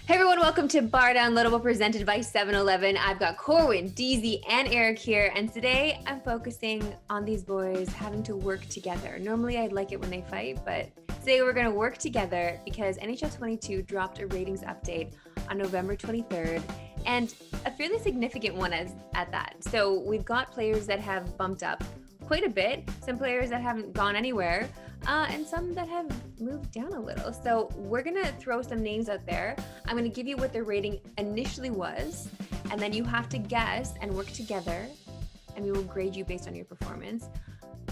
Hey everyone, welcome to BarDown Loadable presented by 7-Eleven. I've got Corwin, DZ, and Eric here, and today I'm focusing on these boys having to work together. Normally I'd like it when they fight, but today we're gonna work together because NHL22 dropped a ratings update on November 23rd, and a fairly significant one at that. So we've got players that have bumped up quite a bit, some players that haven't gone anywhere, and some that have moved down a little. So we're gonna throw some names out there. I'm gonna give you what their rating initially was, and then you have to guess and work together, and we will grade you based on your performance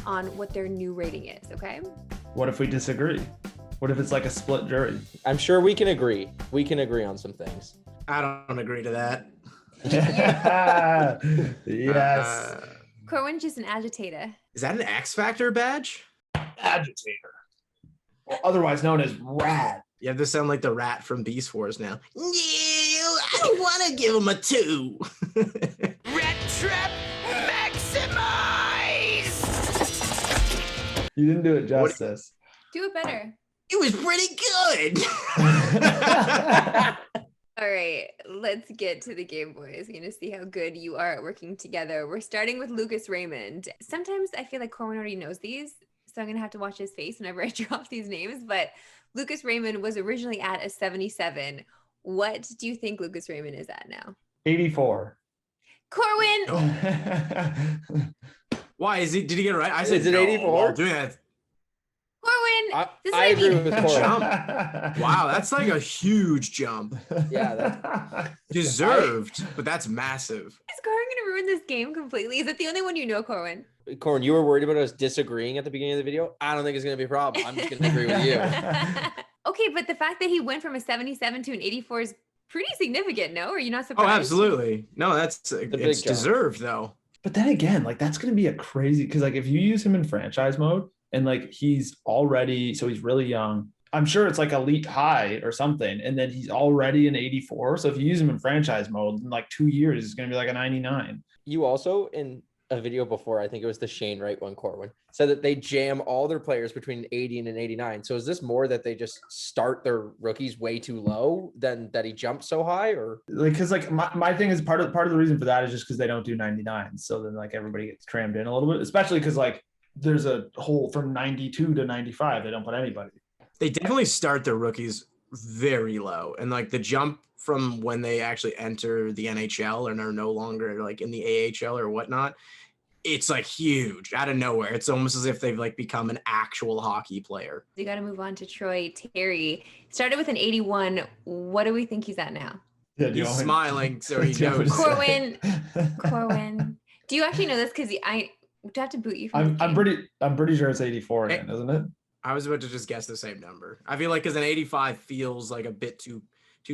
on what their new rating is, okay? What if we disagree? What if it's like a split jury? I'm sure we can agree. We can agree on some things. I don't agree to that. Yes. Corwin's just an agitator. Is that an X Factor badge? Agitator. Well, otherwise known as rat. You have to sound like the rat from Beast Wars now. Yeah, I want to give him a 2. Rat trap maximize! You didn't do it justice. Do it better. It was pretty good. All right, let's get to the game, boys. We're gonna see how good you are at working together. We're starting with Lucas Raymond. Sometimes I feel like Corwin already knows these, so I'm gonna have to watch his face whenever I drop these names, but Lucas Raymond was originally at a 77. What do you think Lucas Raymond is at now? 84. Corwin! Why is he? Did he get it right? I said Is it no, 84? while doing that. Corwin! I agree with Corwin. Jump. Wow, that's like a huge jump. Yeah, Deserved, but that's massive. Is Corwin gonna ruin this game completely? Is it the only one you know, Corwin? Corwin, you were worried about us disagreeing at the beginning of the video. I don't think it's going to be a problem. I'm just going to agree with you. Okay, but the fact that he went from a 77 to an 84 is pretty significant, no? Are you not Oh, surprised? absolutely. No, it's deserved though. But then again, like that's going to be a crazy, because like if you use him in franchise mode and like he's already, so he's really young, I'm sure it's like elite high or something, and then he's already an 84. So if you use him in franchise mode in like 2 years, it's going to be like a 99. You also, in a video before, I think it was the Shane Wright one, Corwin, said that they jam all their players between an 80 and an 89. So is this more that they just start their rookies way too low than that he jumped so high? Or like, because like my thing is part of the reason for that is just because they don't do 99. So then like everybody gets crammed in a little bit, especially because like there's a whole from 92 to 95. They don't put anybody. They definitely start their rookies very low, and like the jump from when they actually enter the NHL and are no longer like in the AHL or whatnot, it's like huge out of nowhere. It's almost as if they've like become an actual hockey player. You got to move on to Troy Terry. Started with an 81. What do we think he's at now? Yeah, He's smiling, so he knows. Corwin, do you actually know this? Because I do have to boot you from I'm pretty sure it's 84 again, isn't it? I was about to just guess the same number. I feel like because an 85 feels like a bit too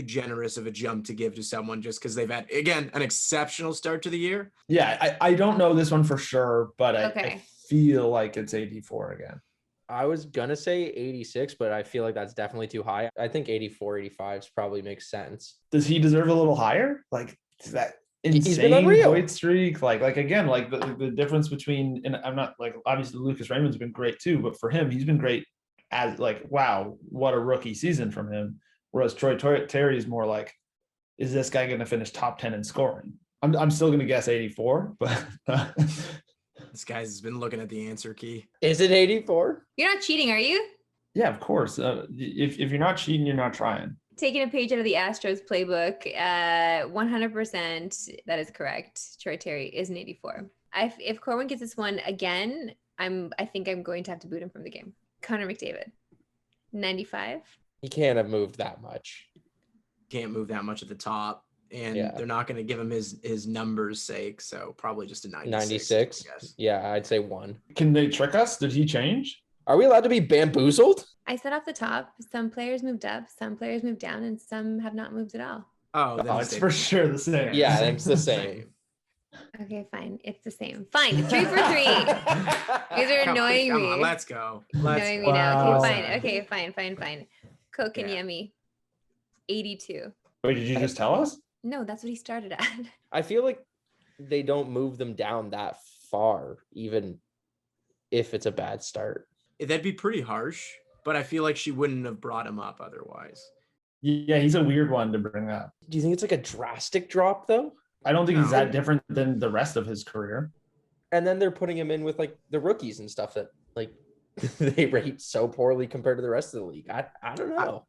generous of a jump to give to someone just because they've had, again, an exceptional start to the year. Yeah, I don't know this one for sure, but I feel like it's 84 again. I was going to say 86, but I feel like that's definitely too high. I think 84, 85 probably makes sense. Does he deserve a little higher? Like that He's been insane unreal. point streak? Like again, like the difference between, and I'm not like, obviously Lucas Raymond's been great too, but for him, he's been great as like, wow, what a rookie season from him. Whereas Troy Terry is more like, is this guy going to finish top 10 in scoring? I'm still going to guess 84, but This guy's been looking at the answer key. Is it 84? You're not cheating, are you? yeah, of course. If you're not cheating, you're not trying. Taking a page out of the Astros playbook, 100%, that is correct. Troy Terry is an 84. If Corwin gets this one again, I think I'm going to have to boot him from the game. Connor McDavid, 95. He can't have moved that much. Can't move that much at the top, and they're not going to give him his numbers' sake, so probably just a 96. 96? Yeah, I'd say 1. Can they trick us? Did he change? Are we allowed to be bamboozled? I said off the top, some players moved up, some players moved down, and some have not moved at all. Oh, It's for sure the same. Yeah, it's the same. Okay, fine. It's the same. Fine. 3 for 3. You guys are annoying Come me. on, let's go. Annoying me now. Okay, fine. KOTKANIEMI, 82. Wait, did you just tell us? No, that's what he started at. I feel like they don't move them down that far, even if it's a bad start. That'd be pretty harsh, but I feel like she wouldn't have brought him up otherwise. Yeah, he's a weird one to bring up. Do you think it's like a drastic drop though? I don't think he's No. that different than the rest of his career. And then they're putting him in with like the rookies and stuff that like they rate so poorly compared to the rest of the league. I don't know.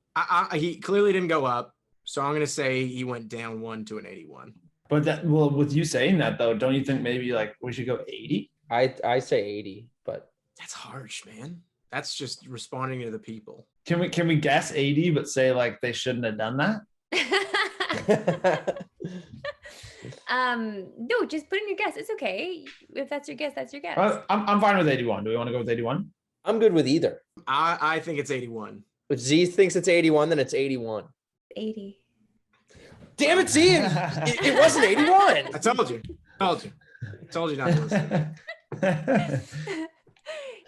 He clearly didn't go up, so I'm gonna say he went down 1 to an 81. But that, well, with you saying that though, don't you think maybe like we should go 80? I say 80, but That's harsh, man. That's just responding to the people. Can we guess 80, but say like they shouldn't have done that? No, just put in your guess. It's okay. If that's your guess, that's your guess. I'm fine with 81. Do we want to go with 81? I'm good with either. I think it's 81. If Z thinks it's 81, then it's 81. 80. Damn it, Z! It wasn't 81. I told you. Told you not to listen.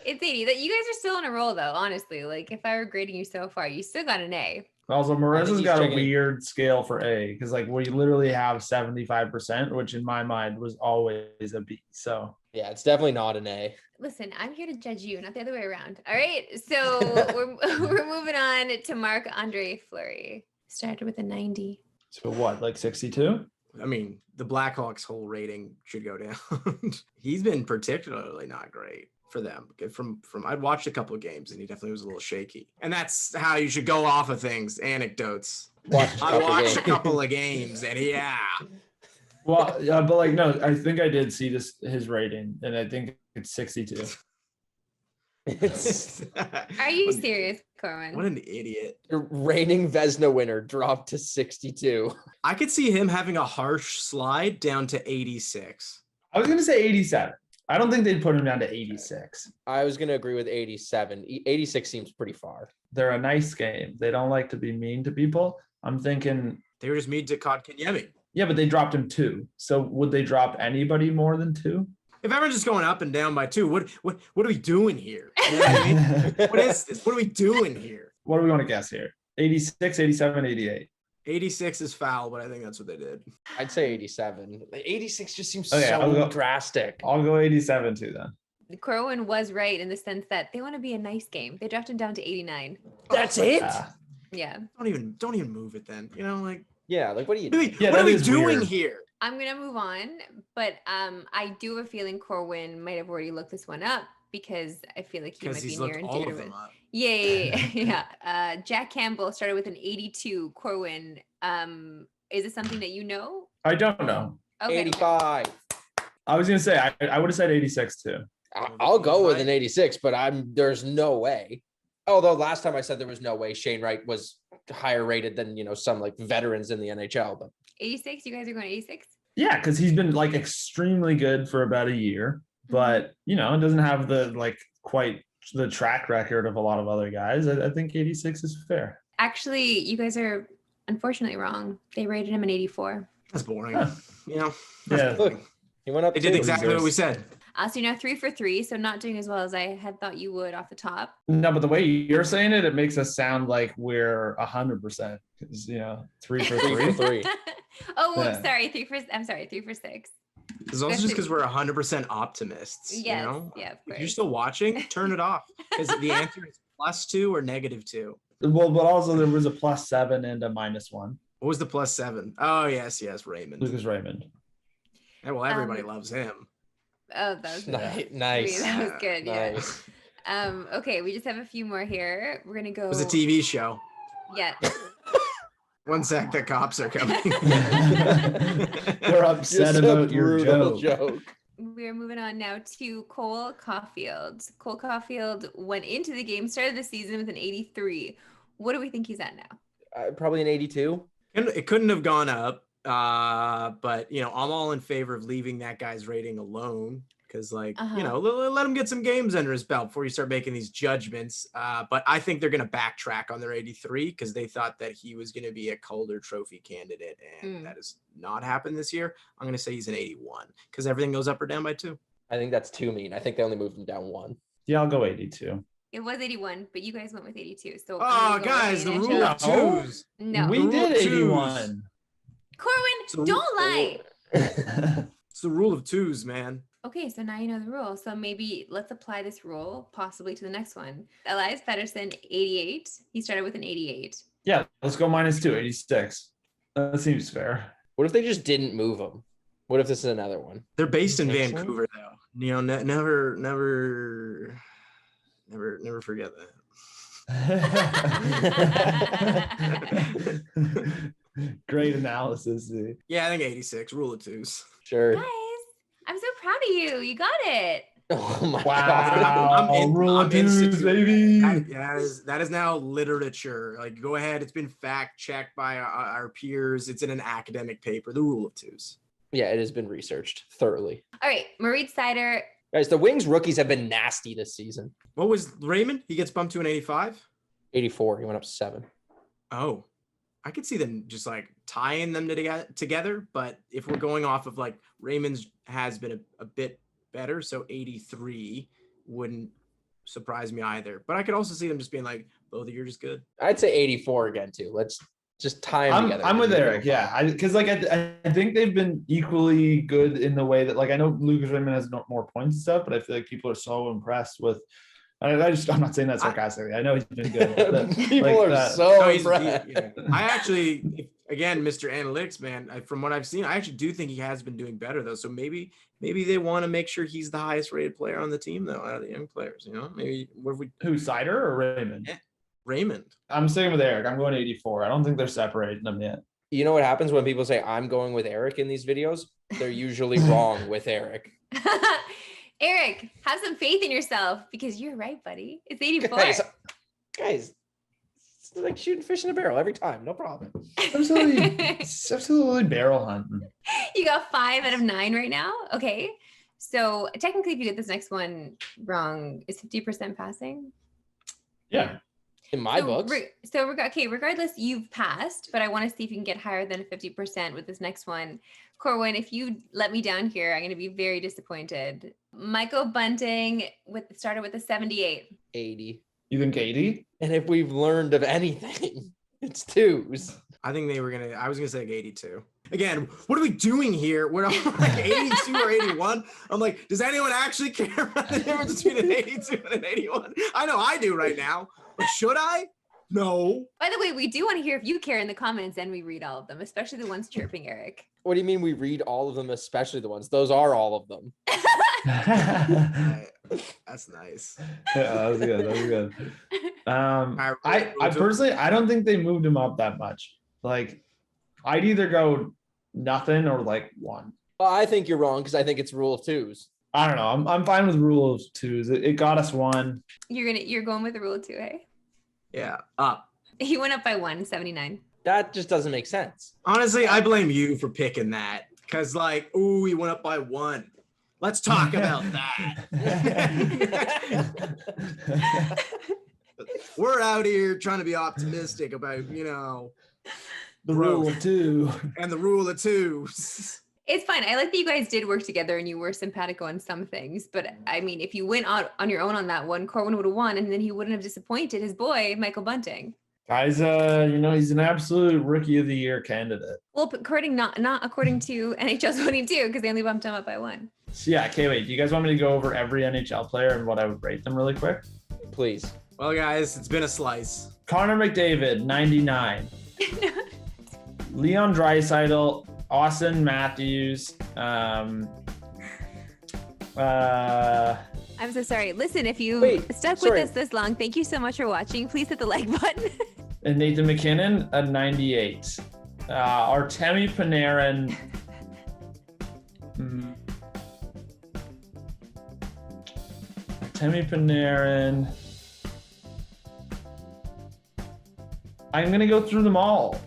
It's 80. That you guys are still on a roll though, honestly. Like if I were grading you so far, you still got an A. Also, I think Marissa's he's got a checking. weird scale for A because like we literally have 75%, which in my mind was always a B. So Yeah, it's definitely not an A. Listen, I'm here to judge you, not the other way around. All right. So we're moving on to Marc-ANDRÉ Fleury. Started with a 90. so what, like 62? I mean, the Blackhawks' whole rating should go down. He's been particularly not great for them. From I'd watched a couple of games and he definitely was a little shaky. And that's how you should go off of things, anecdotes. I watched a couple of games and yeah. Well, yeah, but like no, I think I did see his rating, and I think it's 62. Are you serious, Corwin? What an idiot. Your reigning Vezina winner dropped to 62. I could see him having a harsh slide down to 86. I was gonna say 87. I don't think they'd put him down to 86. I was going to agree with 87. 86 seems pretty far. They're a nice game. They don't like to be mean to people. I'm thinking, They were just mean to KOTKANIEMI. yeah, but they dropped him 2. So would they drop anybody more than 2? If everyone's just going up and down by 2, what are we doing here? You know what I mean? What is this? What are we doing here? What do we want to guess here? 86, 87, 88. 86 is foul, but I think that's what they did. I'd say 87. 86 just seems Okay, I'll so go- drastic. I'll go 87 too then. Corwin was right in the sense that they want to be a nice game. They dropped him down to 89. That's it? Yeah. Don't even move it then. You know, like Yeah, like what are you what are we, doing? Yeah, what are that we is doing weird. here? I'm gonna move on, but I do have a feeling Corwin might have already looked this one up because I feel like he Because might be he's near looked and all dear of to them it. up. Yeah. Jack Campbell started with an 82. Corwin, is it something that you know? I don't know. Okay. 85. I was gonna say I would have said 86 too. I'll go with an 86, but there's no way. Although last time I said there was no way Shane Wright was higher rated than, some like veterans in the NHL, but 86. You guys are going 86. Yeah, because he's been like extremely good for about a year, but it doesn't have the like quite the track record of a lot of other guys. I think 86 is fair. Actually, you guys are unfortunately wrong. They rated him an 84. That's boring. Huh. You know, Yeah. look, he went up. they did too. exactly what we said. So you're now 3 for 3, so not doing as well as I had thought you would off the top. No, but the way you're saying it, it makes us sound like we're 100%. Because 3 for 3 3. for 3. Oh, Yeah. sorry, 3 for 6. It's also just because we're 100% optimists. Yes, You know? yeah, of If you're course. still watching, turn it off. Because the answer is +2 or -2. Well, but also there was a +7 and a -1. What was the +7? Oh, yes, Raymond. Lucas Raymond. Yeah, well, everybody loves him. Oh, that was Nice. That was good. Yeah. Nice. Okay, we just have a few more here. We're gonna go. It was a TV show. Yeah. 1 sec, the cops are coming. They're upset Just a about your brutal joke. We're moving on now to Cole Caulfield. Cole Caulfield went into the game, started the season with an 83. What do we think he's at now? Probably an 82. It couldn't have gone up, but I'm all in favor of leaving that guy's rating alone because, let him get some games under his belt before you start making these judgments. But I think they're going to backtrack on their 83 because they thought that he was going to be a Calder Trophy candidate, and that has not happened this year. I'm going to say he's an 81 because everything goes up or down by 2. I think that's too mean. I think they only moved him down 1. Yeah, I'll go 82. It was 81, but you guys went with 82. So Oh, guys, the rule of No. twos. No. We The rule did of twos. 81. Corwin, So- don't lie. It's the rule of twos, man. Okay, so now you know the rule. So maybe let's apply this rule possibly to the next one. Elias Pettersson, 88. He started with an 88. Yeah, let's go -2, 86. That seems fair. What if they just didn't move him? What if this is another one? They're based in Think so? Vancouver, though. You know, never forget that. Great analysis. Yeah, I think 86. Rule of twos. Sure. Guys, I'm so proud of you. You got it. Oh my Wow. God. Rule of twos, baby. That is now literature. Like, go ahead. It's been fact checked by our peers. It's in an academic paper. The rule of twos. Yeah, it has been researched thoroughly. All right, MORITZ SEIDER. Guys, the Wings rookies have been nasty this season. What was Raymond? He gets bumped to an 85? 84. He went up 7. Oh, I could see them just like tying them together. But if we're going off of like Raymond's has been a bit better, so 83 wouldn't surprise me either. But I could also see them just being like, both of you are just good. I'd say 84 again, too. Let's just tie them together. I'm with Eric. Yeah. Because like I think they've been equally good in the way that, like, I know Lucas Raymond has more points and stuff, but I feel like people are so impressed with. I'm not saying that sarcastically. I know he's been good. But people are so impressed. I actually, again, Mr. Analytics, man, from what I've seen, I actually do think he has been doing better, though. So maybe they want to make sure he's the highest rated player on the team, though, out of the young players. You know, maybe who, SEIDER or Raymond? Yeah, Raymond. I'm sticking with Eric. I'm going 84. I don't think they're separating them yet. You know what happens when people say I'm going with Eric in these videos? They're usually wrong with Eric. Eric, have some faith in yourself because you're right, buddy. It's 84. Guys, it's like shooting fish in a barrel every time. No problem. Absolutely barrel hunting. You got 5 out of 9 right now. Okay. So technically, if you get this next one wrong, is 50% passing? Yeah. In my books. Regardless, you've passed, but I want to see if you can get higher than 50% with this next one. Corwin, if you let me down here, I'm going to be very disappointed. Michael Bunting started with a 78. 80. You think 80? And if we've learned of anything, it's twos. I think I was gonna say like 82. Again, what are we doing here? We're on like 82 or 81. I'm like, does anyone actually care about the difference between an 82 and an 81? I know I do right now. But should I? No. By the way, we do want to hear if you care in the comments, and we read all of them, especially the ones chirping Eric. What do you mean we read all of them, especially the ones? Those are all of them. That's nice. Yeah, that was good. I personally, I don't think they moved him up that much. Like, I'd either go nothing or like 1. Well, I think you're wrong because I think it's rule of twos. I don't know. I'm fine with rule of twos. It got us 1. You're going with the rule of 2, hey? Yeah, up. He went up by 1, 79. That just doesn't make sense. Honestly, I blame you for picking that. Cause like, ooh, he went up by 1. Let's talk about that. We're out here trying to be optimistic about, the rule of 2 and the rule of twos. It's fine. I like that you guys did work together and you were simpatico on some things. But I mean, if you went on your own on that one, Corwin would have won, and then he wouldn't have disappointed his boy, Michael Bunting. Guys, he's an absolute rookie of the year candidate. Well, according not according to NHL22, because they only bumped him up by 1. So yeah, okay, wait. Do you guys want me to go over every NHL player and what I would rate them really quick? Please. Well, guys, it's been a slice. Connor McDavid, 99. Leon Draisaitl, Austin Matthews. I'm so sorry. Listen, if you stuck with us this long, thank you so much for watching. Please hit the like button. And Nathan McKinnon, a 98. Artemi Panarin. Artemi Panarin. I'm going to go through them all.